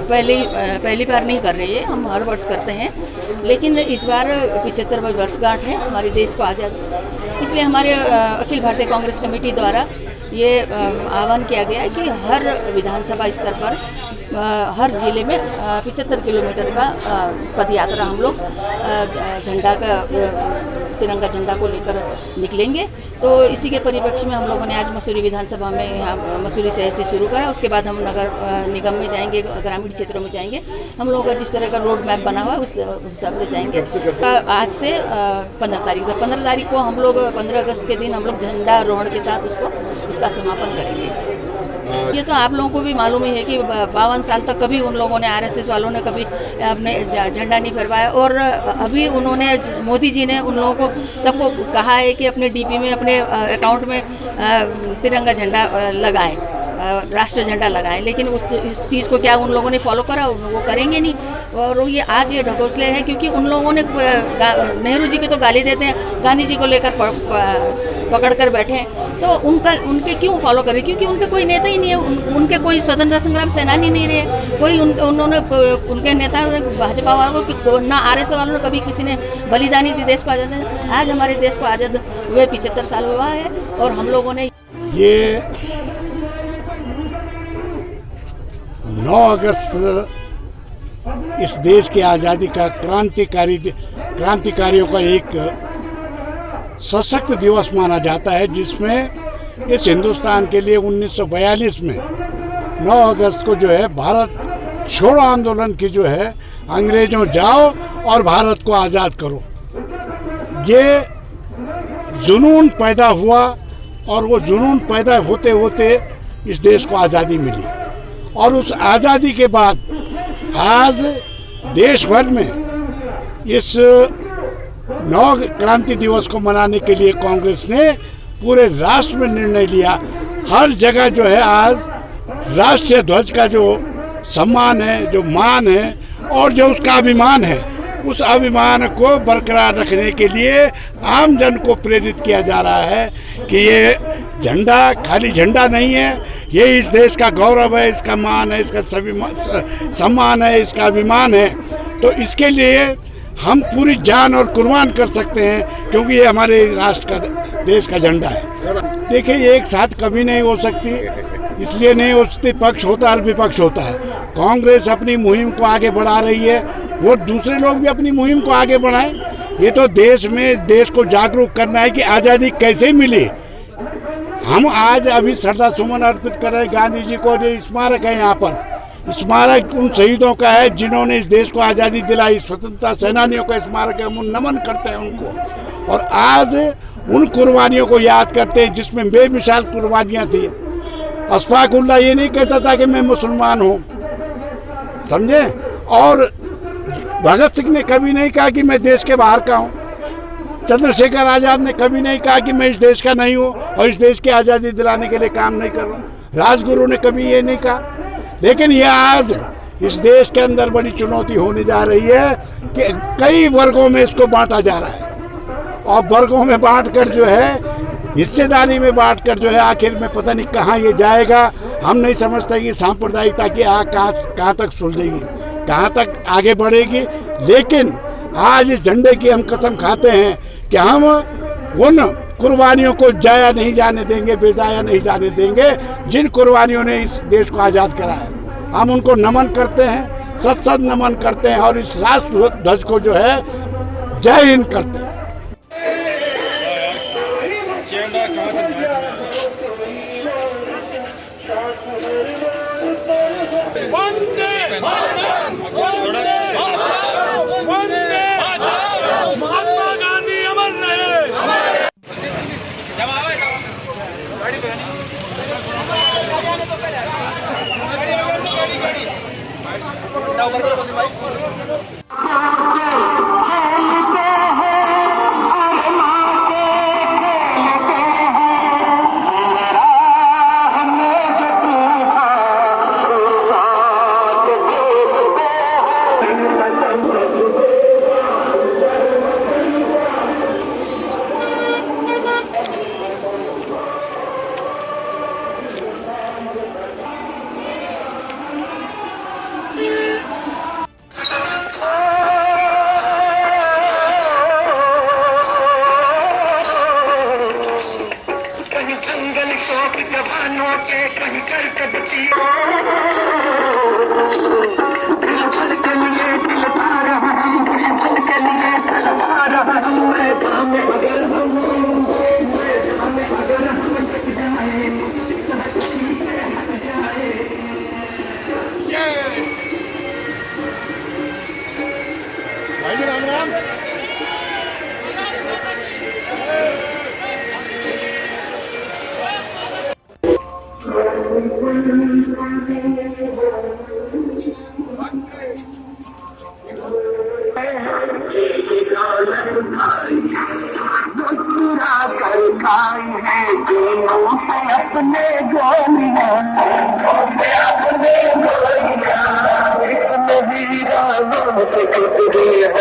पहली बार नहीं कर रही है, हम हर वर्ष करते हैं, लेकिन इस बार 75वीं वर्षगांठ है हमारे देश को आज़ाद, इसलिए हमारे अखिल भारतीय कांग्रेस कमेटी द्वारा ये आह्वान किया गया है कि हर विधानसभा स्तर पर हर जिले में 75 किलोमीटर का पद यात्रा हम लोग झंडा का तिरंगा झंडा को लेकर निकलेंगे। तो इसी के परिप्रेक्ष्य में हम लोगों ने आज मसूरी विधानसभा में यहाँ मसूरी शहर से शुरू करा, उसके बाद हम नगर निगम में जाएंगे, ग्रामीण क्षेत्रों में जाएंगे। हम लोगों का जिस तरह का रोड मैप बना हुआ है उस हिसाब से जाएंगे। आज से 15 तारीख तक, 15 तारीख को हम लोग 15 अगस्त के दिन हम लोग झंडा रोहण के साथ उसका समापन करेंगे। ये तो आप लोगों को भी मालूम ही है कि 52 साल तक कभी उन लोगों ने, आरएसएस वालों ने कभी अपने झंडा नहीं फहराया, और अभी उन्होंने, मोदी जी ने उन लोगों को सबको कहा है कि अपने डीपी में, अपने अकाउंट में तिरंगा झंडा लगाएं, राष्ट्र झंडा लगाएं, लेकिन इस चीज़ को क्या उन लोगों ने फॉलो करा? वो करेंगे नहीं। और ये आज ये ढकोसले हैं क्योंकि उन लोगों ने नेहरू जी को तो गाली देते हैं, गांधी जी को लेकर पकड़ कर बैठे हैं, तो उनके क्यों फॉलो करें? क्योंकि उनके कोई नेता ही नहीं है, उनके कोई स्वतंत्रता संग्राम सेनानी नहीं रहे, कोई उन्होंने उनके नेता, भाजपा वालों को ना आरएसएस वालों ने कभी किसी ने बलिदानी दी देश को आज़ाद। आज हमारे देश को आज़ाद हुए 75 साल हुआ है, और हम लोगों ने ये 9 अगस्त इस देश की आज़ादी का क्रांतिकारियों का एक सशक्त दिवस माना जाता है, जिसमें इस हिंदुस्तान के लिए 1942 में 9 अगस्त को जो है भारत छोड़ो आंदोलन की जो है, अंग्रेजों जाओ और भारत को आज़ाद करो, ये जुनून पैदा हुआ, और वो जुनून पैदा होते होते इस देश को आज़ादी मिली। और उस आज़ादी के बाद आज देश भर में इस 9 क्रांति दिवस को मनाने के लिए कांग्रेस ने पूरे राष्ट्र में निर्णय लिया। हर जगह जो है आज राष्ट्रीय ध्वज का जो सम्मान है, जो मान है, और जो उसका अभिमान है, उस अभिमान को बरकरार रखने के लिए आम जन को प्रेरित किया जा रहा है कि ये झंडा खाली झंडा नहीं है, ये इस देश का गौरव है, इसका मान है, इसका सम्मान है, इसका अभिमान है। तो इसके लिए हम पूरी जान और कुर्बान कर सकते हैं, क्योंकि ये हमारे राष्ट्र का, देश का झंडा है। देखिए, ये एक साथ कभी नहीं हो सकती, इसलिए नहीं हो सकती, पक्ष होता है और विपक्ष होता है। कांग्रेस अपनी मुहिम को आगे बढ़ा रही है, वो दूसरे लोग भी अपनी मुहिम को आगे बढ़ाएं। ये तो देश को जागरूक करना है कि आज़ादी कैसे मिली। हम आज अभी श्रद्धा सुमन अर्पित कर रहे हैं गांधी जी को, जो स्मारक है यहाँ पर, स्मारक उन शहीदों का है जिन्होंने इस देश को आज़ादी दिलाई, स्वतंत्रता सेनानियों का स्मारक है, हम नमन करते हैं उनको। और आज उन कुर्बानियों को याद करते हैं जिसमें बेमिसाल कुर्बानियाँ थी। अशफाक उल्लाह ये नहीं कहता था कि मैं मुसलमान हूँ, समझे, और भगत सिंह ने कभी नहीं कहा कि मैं देश के बाहर का हूँ, चंद्रशेखर आज़ाद ने कभी नहीं कहा कि मैं इस देश का नहीं हूँ और इस देश की आज़ादी दिलाने के लिए काम नहीं कर रहा हूँ, राजगुरु ने कभी ये नहीं कहा। लेकिन ये आज इस देश के अंदर बड़ी चुनौती होने जा रही है कि कई वर्गों में इसको बांटा जा रहा है, और वर्गों में बांटकर जो है, हिस्सेदारी में बांटकर जो है, आखिर में पता नहीं कहाँ ये जाएगा। हम नहीं समझते कि सांप्रदायिकता की आग कहाँ तक सुलझेगी, कहाँ तक आगे बढ़ेगी। लेकिन आज इस झंडे की हम कसम खाते हैं कि हम उन कुर्बानियों को जाया नहीं जाने देंगे, बेजाया नहीं जाने देंगे, जिन कुर्बानियों ने इस देश को आज़ाद कराया। हम उनको नमन करते हैं, सत नमन करते हैं, और इस राष्ट्र ध्वज को जो है जय हिंद करते हैं। महात्मा गांधी अमर रहे। जवानों के कहीं कर कदती के लिए दिलता रहा हूं, दुश्मन के लिए चलता रहा हूं, मैदान में अगर हम टक जाए भाई जी राम राम। कर खाई है दिलों से अपने गोलियां, अपने गोलियां, इतने वीरानों से गुजरी है